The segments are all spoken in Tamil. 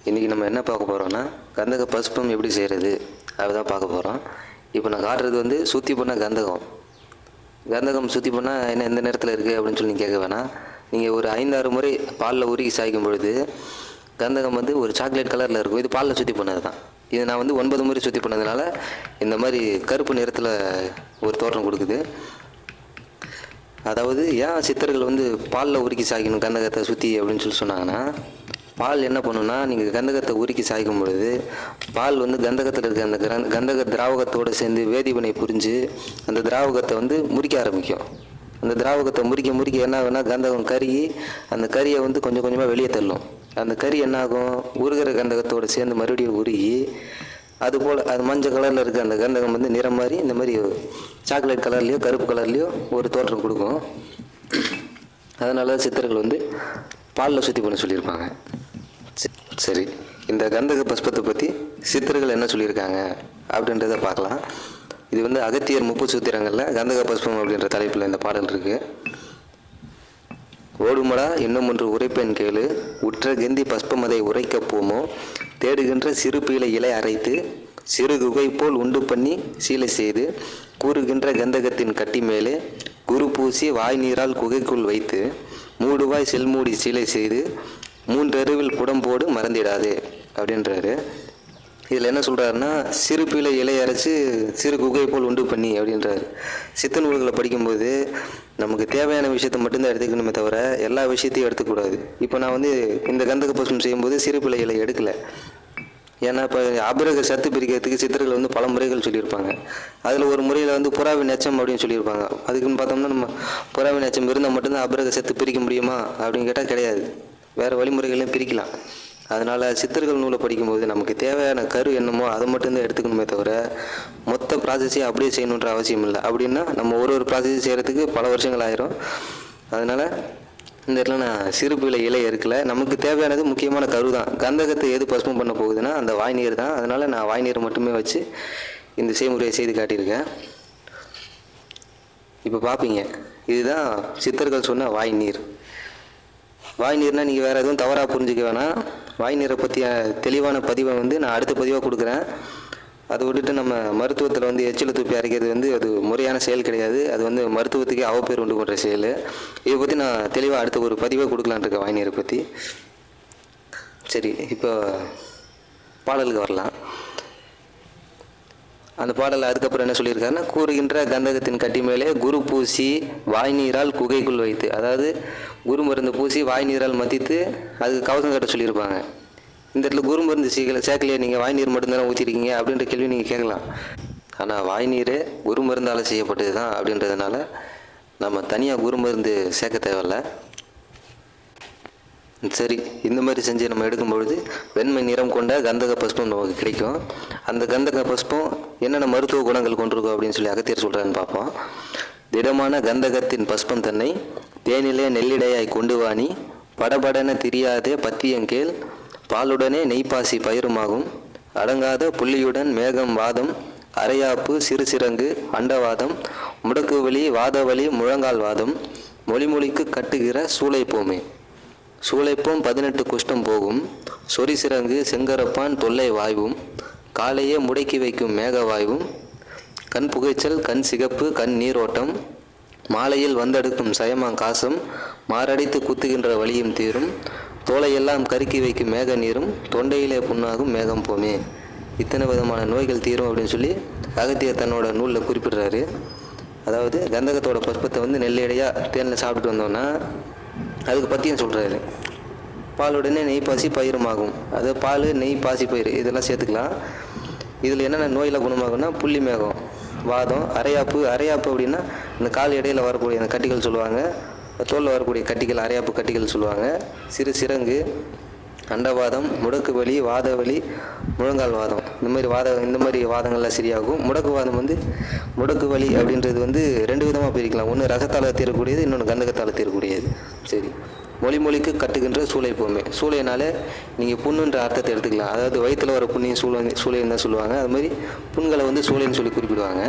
இன்றைக்கி நம்ம என்ன பார்க்க போகிறோம்னா கந்தக பஸ்பம் எப்படி செய்கிறது அதுதான் பார்க்க போகிறோம். இப்போ நான் காட்டுறது வந்து சுற்றி பண்ண கந்தகம். கந்தகம் சுற்றி பண்ணால் என்ன எந்த நேரத்தில் இருக்குது அப்படின்னு சொல்லி நீங்கள் கேட்க வேணாம். நீங்கள் ஒரு 5-6 முறை பாலில் உருகி சாய்க்கும் பொழுது கந்தகம் வந்து ஒரு சாக்லேட் கலரில் இருக்கும். இது பாலில் சுற்றி பண்ணது தான். இது நான் வந்து 9 முறை சுற்றி பண்ணதுனால இந்த மாதிரி கருப்பு நிறத்தில் ஒரு தோற்றம் கொடுக்குது. அதாவது ஏன் சித்தர்கள் வந்து பாலில் உருக்கி சாய்க்கணும் கந்தகத்தை சுற்றி அப்படின்னு சொல்லி சொன்னாங்கன்னா, பால் என்ன பண்ணுன்னா, நீங்கள் கந்தகத்தை உருக்கி சாய்க்கும் பொழுது பால் வந்து கந்தகத்தில் இருக்க அந்த கந்தக திராவகத்தோடு சேர்ந்து வேதிவினை புரிஞ்சு அந்த திராவகத்தை வந்து முறிக்க ஆரம்பிக்கும். அந்த திராவகத்தை முறிக்க என்ன ஆகுனா கந்தகம் கருகி அந்த கறியை வந்து கொஞ்சம் கொஞ்சமாக வெளியே தள்ளும். அந்த கறி என்ன ஆகும், உருகிற கந்தகத்தோடு சேர்ந்து மறுபடியும் உருகி அதுபோல் அது மஞ்சள் கலரில் இருக்க அந்த கந்தகம் வந்து நிறம் மாதிரி இந்த மாதிரி சாக்லேட் கலர்லேயோ கருப்பு கலர்லேயோ ஒரு தோற்றம் கொடுக்கும். அதனால சித்தர்கள் வந்து பாலில் சுற்றி பண்ண சொல்லியிருப்பாங்க. சரி, இந்த கந்தக பஸ்பத்தை பற்றி சித்தர்கள் என்ன சொல்லியிருக்காங்க அப்படின்றத பார்க்கலாம். இது வந்து அகத்தியர் 30 சூத்திரங்களில் கந்தக பஸ்பம் அப்படின்ற தலைப்பில் இந்த பாடல் இருக்குது. ஓடுமடா இன்னும் ஒன்று உரைப்பெண் கேளு, உற்ற கெந்தி பஸ்பமதை உரைக்கப் போமோ, தேடுகின்ற சிறு பீலை இலை அரைத்து சிறு குகை போல் உண்டு பண்ணி சீலை செய்து கூறுகின்ற கந்தகத்தின் கட்டி மேலே குரு பூசி வாய் நீரால் குகைக்குள் வைத்து மூடுவாய் செல்மூடி சீலை செய்து 3 அருவில் புடம்போடு மறந்திடாது அப்படின்றாரு. இதில் என்ன சொல்கிறாருன்னா, சிறு பீலை இலை அரைச்சி சிறு குகை போல் உண்டு பண்ணி அப்படின்றாரு. சித்த நூல்களை படிக்கும்போது நமக்கு தேவையான விஷயத்தை மட்டும்தான் எடுத்துக்கணுமே தவிர எல்லா விஷயத்தையும் எடுத்துக்கூடாது. இப்போ நான் வந்து இந்த கந்தக பஸ்பம் செய்யும்போது சிறு பீலை இலை எடுக்கலை. ஏன்னா இப்போ அபிரக சத்து பிரிக்கிறதுக்கு சித்தர்கள் வந்து பல முறைகள் சொல்லியிருப்பாங்க. அதில் ஒரு முறையில் வந்து புறாவின் எச்சம் அப்படின்னு சொல்லியிருப்பாங்க. அதுக்குன்னு பார்த்தோம்னா நம்ம புறாவின் எச்சம் இருந்தால் மட்டும்தான் அபிரக சத்து பிரிக்க முடியுமா அப்படின்னு கேட்டால் கிடையாது. வேறு வழிமுறைகளையும் பிரிக்கலாம். அதனால் சித்தர்கள் நூலை படிக்கும்போது நமக்கு தேவையான கரு என்னமோ அதை மட்டும்தான் எடுத்துக்கணுமே தவிர மொத்த ப்ராசஸையும் அப்படியே செய்யணுன்ற அவசியம் இல்லை. அப்படின்னா நம்ம ஒரு ப்ராசஸையும் செய்கிறதுக்கு பல வருஷங்கள் ஆயிரும். அதனால் இந்த இடத்துல நான் சிறு பீலை இலை இருக்கலை. நமக்கு தேவையானது முக்கியமான கரு தான். கந்தகத்தை எது பஸ்பம் பண்ண போகுதுன்னா அந்த வாய்நீர் தான். அதனால் நான் வாய்நீர் மட்டுமே வச்சு இந்த செய்முறையை செய்து காட்டியிருக்கேன். இப்போ பார்ப்பீங்க, இதுதான் சித்தர்கள் சொன்ன வாய்நீர். வாய்நீர்னால் நீங்கள் வேறு எதுவும் தவறாக புரிஞ்சுக்க வேணாம். வாய்நீரை பற்றிய தெளிவான பதிவை வந்து நான் அடுத்த பதிவாக கொடுக்குறேன். அதை விட்டுட்டு நம்ம மருத்துவத்தில் வந்து எச்சில் துப்பி அரைக்கிறது வந்து அது முறையான செயல் கிடையாது. அது வந்து மருத்துவத்துக்கே அவப்பேர் உண்டு பண்ணுற செயல். இதை பற்றி நான் தெளிவாக அடுத்த ஒரு பதிவை கொடுக்கலான் இருக்கேன் வாய்நீரை பற்றி. சரி, இப்போ பாடலுக்கு வரலாம். அந்த பாடல் அதுக்கப்புறம் என்ன சொல்லியிருக்காருன்னா, கூறுகின்ற கந்தகத்தின் கட்டி மேலே குரு பூசி வாய்நீரால் குகைக்குள் வைத்து, அதாவது குரு மருந்து பூசி வாய்நீரால் மதித்து அதுக்கு கவசம் கட்ட சொல்லியிருப்பாங்க. இந்த இடத்துல குரு மருந்து சேர்க்கலையே, நீங்கள் வாய்நீர் மட்டும்தானே ஊற்றிருக்கீங்க அப்படின்ற கேள்வி நீங்கள் கேட்கலாம். ஆனால் வாய்நீர் குரு மருந்தால் செய்யப்பட்டது தான் அப்படின்றதுனால நம்ம தனியாக குரு மருந்து சேர்க்க தேவையில்லை. சரி, இந்த மாதிரி செஞ்சு நம்ம எடுக்கும்பொழுது வெண்மை நிறம் கொண்ட கந்தக பஸ்பம் நமக்கு கிடைக்கும். அந்த கந்தக பஸ்பம் என்னென்ன மருத்துவ குணங்கள் கொண்டிருக்கும் அப்படின்னு சொல்லி அகத்தியர் சொல்கிறான்னு பார்ப்போம். திடமான கந்தகத்தின் பஸ்பம் தன்னை தேனிலே நெல்லிடையாய் கொண்டு வாணி படபடன திரியாதே பத்தியங்கேள் பாலுடனே நெய்ப்பாசி பயிருமாகும் அடங்காத புள்ளியுடன் மேகம் வாதம் அரையாப்பு சிறுசிறங்கு அண்டவாதம் முடக்குவலி வாதவலி முழங்கால் வாதம் மொழிமொழிக்கு கட்டுகிற சூளைப்போமே சூளைப்போம் 18 குஷ்டம் போகும் சொரிசிறங்கு செங்கரப்பான் தொல்லை வாய்வும் காலையே முடக்கி வைக்கும் மேக வாய்வும் கண் புகைச்சல் கண் சிகப்பு கண் நீரோட்டம் மாலையில் வந்தெடுக்கும் சயமாங்காசம் மாரடித்து குத்துகின்ற வலியும் தீரும் தோலையெல்லாம் கருக்கி வைக்கும் மேக நீரும் தொண்டையிலே புண்ணாகும் மேகம் போமே. இத்தனை விதமான நோய்கள் தீரும் அப்படின்னு சொல்லி அகத்தியர் தன்னோட நூலில் குறிப்பிடுறாரு. அதாவது கந்தகத்தோட பஸ்பத்தை வந்து நெல்லையடையாக தேனில் சாப்பிட்டுட்டு வந்தோன்னா அதுக்கு பற்றியும் சொல்கிறாரு. பாலுடனே நெய் பாசி பயிருமாகும், அது பால் நெய் பாசி பயிர் இதெல்லாம் சேர்த்துக்கலாம். இதில் என்னென்ன நோயில் குணமாகும்னா புள்ளி மேகம் வாதம் அரையாப்பு அப்படின்னா இந்த கால் இடையில் வரக்கூடிய அந்த கட்டிகள் சொல்லுவாங்க. தோலில் வரக்கூடிய கட்டிகள் அரையாப்பு கட்டிகள் சொல்லுவாங்க. சிறு சிறங்கு அண்டவாதம் முடக்கு வலி வாதவலி முழங்கால் வாதம் இந்த மாதிரி வாதங்கள்லாம் சரியாகும். முடக்கு வாதம் வந்து முடக்கு வலி அப்படின்றது வந்து 2 விதமாக பிரிக்கலாம். ஒன்று ரசத்தால் தீரக்கூடியது, இன்னொன்று கந்தகத்தால் தீரக்கூடியது. சரி, மொழிமொழிக்கு கட்டுகின்ற சூளைப்போமே. சூளைனாலே நீங்கள் புண்ணுன்ற அர்த்தத்தை எடுத்துக்கலாம். அதாவது வயிற்றில் வர புண்ணையும் சூளைன்னு தான் சொல்லுவாங்க. அது மாதிரி புண்களை வந்து சூளைன்னு சொல்லி குறிப்பிடுவாங்க.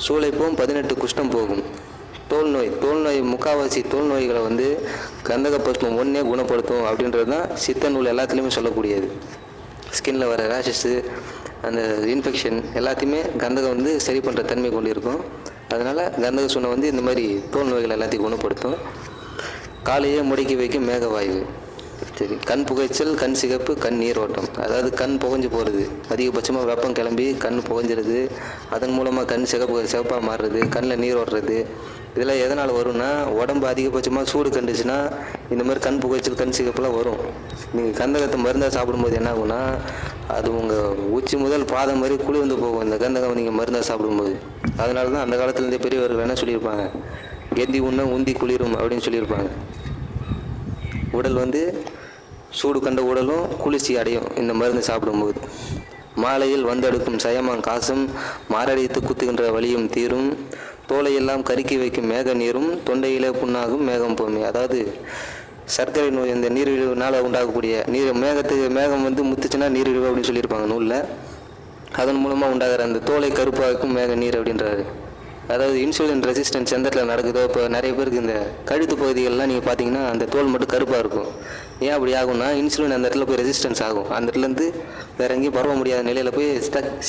சூளைப்போம் 18 குஷ்டம் போகும். தோல் நோய் முக்கால்வாசி தோல் நோய்களை வந்து கந்தக பஸ்பம் ஒன்றே குணப்படுத்தும் அப்படின்றது தான் சித்த நூல் எல்லாத்துலேயுமே சொல்லக்கூடியது. ஸ்கின்ல வர ரேஷஸ்ஸு, அந்த இன்ஃபெக்ஷன் எல்லாத்தையுமே கந்தகம் வந்து சரி பண்ணுற தன்மை கொண்டு இருக்கும். அதனால் கந்தக சுண்ணம் வந்து இந்த மாதிரி தோல் நோய்கள் எல்லாத்தையும் குணப்படுத்தும். காலையே முடக்கி வைக்கும் மேகவாயு. சரி, கண் புகைச்சல், கண் சிகப்பு, கண் நீரோட்டம், அதாவது கண் புகைஞ்சு போகிறது, அதிகபட்சமாக வெப்பம் கிளம்பி கண் புகைஞ்சிருது, அதன் மூலமாக கண் சிகப்பாக மாறுறது, கண்ணில் நீர் ஓடுறது, இதெல்லாம் எதனால் வரும்னா உடம்பு அதிகபட்சமாக சூடு கண்டுச்சுன்னா இந்த மாதிரி கண் புகைச்சல், கண் சிகப்புலாம் வரும். நீங்கள் கந்தகத்தை மருந்தாக சாப்பிடும்போது என்ன ஆகும்னா அது உங்கள் உச்சி முதல் பாதம் மாதிரி குழி வந்து போகும் இந்த கந்தகம் நீங்கள் மருந்தாக சாப்பிடும்போது. அதனால தான் அந்த காலத்துலேருந்தே பெரியவர்கள் என்ன சொல்லியிருப்பாங்க, கெந்தி உண்ண உந்தி குளிரும் அப்படின்னு சொல்லியிருப்பாங்க. உடல் வந்து சூடு கண்ட உடலும் குளிர்ச்சி அடையும் இந்த மருந்து சாப்பிடும்போது. மாலையில் வந்தெடுக்கும் சயமான் காசும் மாரடித்து குத்துகின்ற வலியும் தீரும், தோலையெல்லாம் கருக்கி வைக்கும் மேக நீரும் தொண்டையிலே புண்ணாகும் மேகம் போமே. அதாவது சர்க்கரை நோய், இந்த நீரிழிவுனால் உண்டாகக்கூடிய மேகம் வந்து முத்துச்சுன்னா நீரிழிவு அப்படின்னு சொல்லியிருப்பாங்க நூலில். அதன் மூலமாக உண்டாகிற அந்த தோலை கருப்பாக்கும் மேக நீர் அப்படின்றாரு. அதாவது இன்சுலின் ரெசிஸ்டன்ஸ் எந்த இடத்துல நடக்குதோ, இப்போ நிறைய பேருக்கு இந்த கழுத்து பகுதிகள்லாம் நீங்கள் பார்த்தீங்கன்னா அந்த தோல் மட்டும் கருப்பாக இருக்கும். ஏன் அப்படி ஆகும்னா இன்சுலின் அந்த இடத்துல போய் ரெசிஸ்டன்ஸ் ஆகும், அந்த இடத்துலேருந்து வேறு எங்கேயும் பரவ முடியாத நிலையில் போய்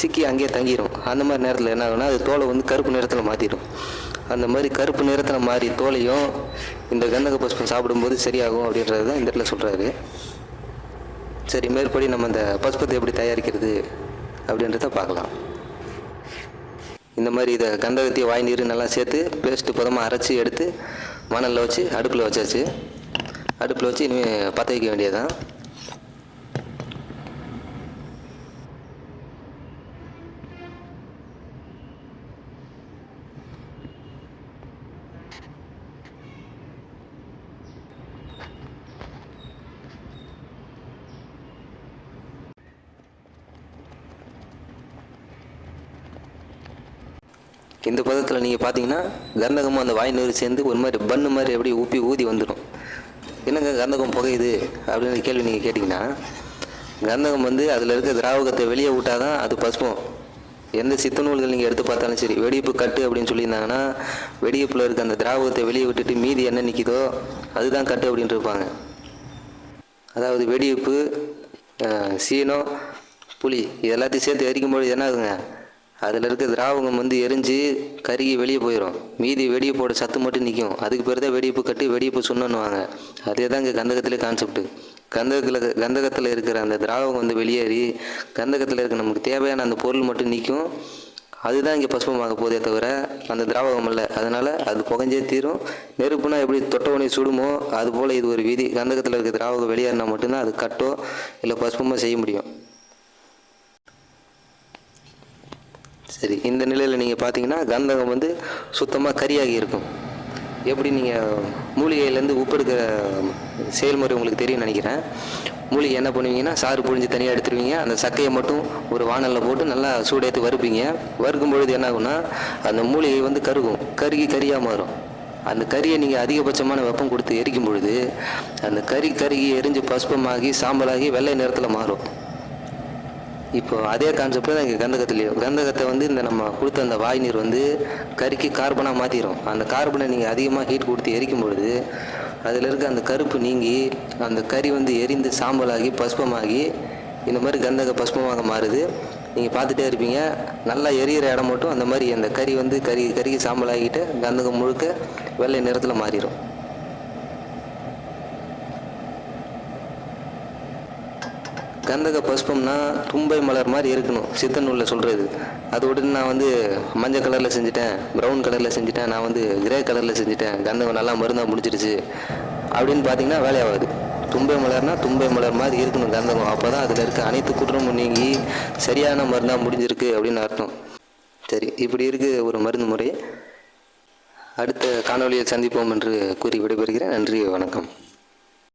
சிக்கி அங்கேயே தங்கிடும். அந்த மாதிரி நேரத்தில் என்ன ஆகும்னா அது தோலை வந்து கருப்பு நிறத்தில் மாற்றிடும். அந்த மாதிரி கருப்பு நிறத்தில் மாறி தோலையும் இந்த கந்தக பஸ்பம் சாப்பிடும்போது சரியாகும் அப்படின்றது தான் இந்த இடத்துல சொல்கிறாரு. சரி, மேற்படி நம்ம இந்த பஸ்பத்தை எப்படி தயாரிக்கிறது அப்படின்றத பார்க்கலாம். இந்த மாதிரி இதை கந்தகத்தையும் வாய் நீர் நல்லா சேர்த்து பேஸ்ட்டு பதமாக அரைச்சி எடுத்து மணலில் வச்சு அடுப்பில் வச்சாச்சு. அடுப்பில் வச்சு இனிமேல் பற்ற வைக்க வேண்டியதுதான். இந்த பதத்தில் நீங்கள் பார்த்தீங்கன்னா கந்தகமும் அந்த வாய் நீர் சேர்ந்து ஒரு மாதிரி பண்ணு மாதிரி எப்படி ஊதி வந்துடும். என்னங்க கந்தகம் புகையுது அப்படின்னு கேள்வி நீங்கள் கேட்டிங்கன்னா, கந்தகம் வந்து அதில் இருக்க திராவகத்தை வெளியே விட்டால் தான் அது பஸ்பம். எந்த சித்த நூல்கள் நீங்கள் எடுத்து பார்த்தாலும் சரி, வெடிப்பு கட்டு அப்படின்னு சொல்லியிருந்தாங்கன்னா வெடிப்பில் இருக்க அந்த திராவகத்தை வெளியே விட்டுட்டு மீதி என்ன நிற்கிதோ அதுதான் கட்டு அப்படின்ட்டு இருப்பாங்க. அதாவது வெடிப்பு, சீனம், புளி இது எல்லாத்தையும் சேர்த்து எரிக்கும்போது என்ன ஆகுங்க, அதில் இருக்க திராவகம் வந்து எரிஞ்சு கருகி வெளியே போயிடும், மீதி வெடிப்போட சத்து மட்டும் நிற்கும். அதுக்கு பேர் தான் வெடிப்பு கட்டி வெடிப்பு சுண்ணன்னுவாங்க. அதே தான் இங்கே கந்தகத்திலே கான்செப்ட்டு. கந்தகத்தில் இருக்கிற அந்த திராவகம் வந்து வெளியேறி கந்தகத்தில் இருக்க நமக்கு தேவையான அந்த பொருள் மட்டும் நிற்கும். அதுதான் இங்கே பஸ்பமாக போதே தவிர அந்த திராவகம் இல்லை. அதனால் அது புகஞ்சே தீரும். நெருப்புனா எப்படி தொட்டவனை சுடுமோ அதுபோல் இது ஒரு விதி. கந்தகத்தில் இருக்க திராவகம் வெளியேறினா மட்டும்தான் அது கட்டோ இல்லை பஸ்பமாக செய்ய முடியும். சரி, இந்த நிலையில் நீங்கள் பார்த்தீங்கன்னா கந்தகம் வந்து சுத்தமாக கரியாகி இருக்கும். எப்படி நீங்கள் மூலிகையிலேருந்து உப்பு எடுக்கிற செயல்முறை உங்களுக்கு தெரியும்னு நினைக்கிறேன். மூலிகை என்ன பண்ணுவீங்கன்னா சாறு புழிஞ்சு தனியாக எடுத்துருவீங்க, அந்த சக்கையை மட்டும் ஒரு வானலில் போட்டு நல்லா சூடேற்றி வறுப்பீங்க. வறுக்கும் பொழுது என்ன ஆகும்னா அந்த மூலிகை வந்து கருகி கரியாக மாறும். அந்த கரியை நீங்கள் அதிகபட்சமான வெப்பம் கொடுத்து எரிக்கும் பொழுது அந்த கருகி எரிஞ்சு பஸ்பமாகி சாம்பலாகி வெள்ளை நிறத்தில் மாறும். இப்போ அதே கான்செப்ட் தான் இங்கே கந்தகத்துலேயும். கந்தகத்தை வந்து இந்த நம்ம கொடுத்த அந்த வாய் நீர் வந்து கறிக்கு கார்பனாக மாற்றிடும். அந்த கார்பனை நீங்கள் அதிகமாக ஹீட் கொடுத்து எரிக்கும் பொழுது அதில் இருக்க அந்த கருப்பு நீங்கி அந்த கறி வந்து எரிந்து சாம்பலாகி பஸ்பமாகி இந்த மாதிரி கந்தக பஸ்பமாக மாறுது. நீங்கள் பார்த்துட்டே இருப்பீங்க, நல்லா எரியிற இடம் மட்டும் அந்த மாதிரி அந்த கறி வந்து கறிக்கு சாம்பலாகிட்டு கந்தகம் முழுக்க வெள்ளை நிறத்தில் மாறிடும். கந்தக பஸ்பம்னா தும்பை மலர் மாதிரி இருக்கணும் சித்த நூலில் சொல்கிறது. அதோடு நான் வந்து மஞ்சள் கலரில் செஞ்சுட்டேன், ப்ரௌன் கலரில் செஞ்சுட்டேன், நான் வந்து கிரே கலரில் செஞ்சுட்டேன், கந்தகம் நல்லா மருந்தாக முடிச்சிருச்சு அப்படின்னு பார்த்தீங்கன்னா வேலையாகாது. தும்பை மலர்னா தும்பை மலர் மாதிரி இருக்கணும் கந்தகம். அப்போ தான் அதில் இருக்க அனைத்து குற்றமும் நீங்கி சரியான மருந்தாக முடிஞ்சிருக்கு அப்படின்னு அர்த்தம். சரி, இப்படி இருக்குது ஒரு மருந்து முறை. அடுத்த காணொலியில் சந்திப்போம் என்று கூறி விடைபெறுகிறேன். நன்றி, வணக்கம்.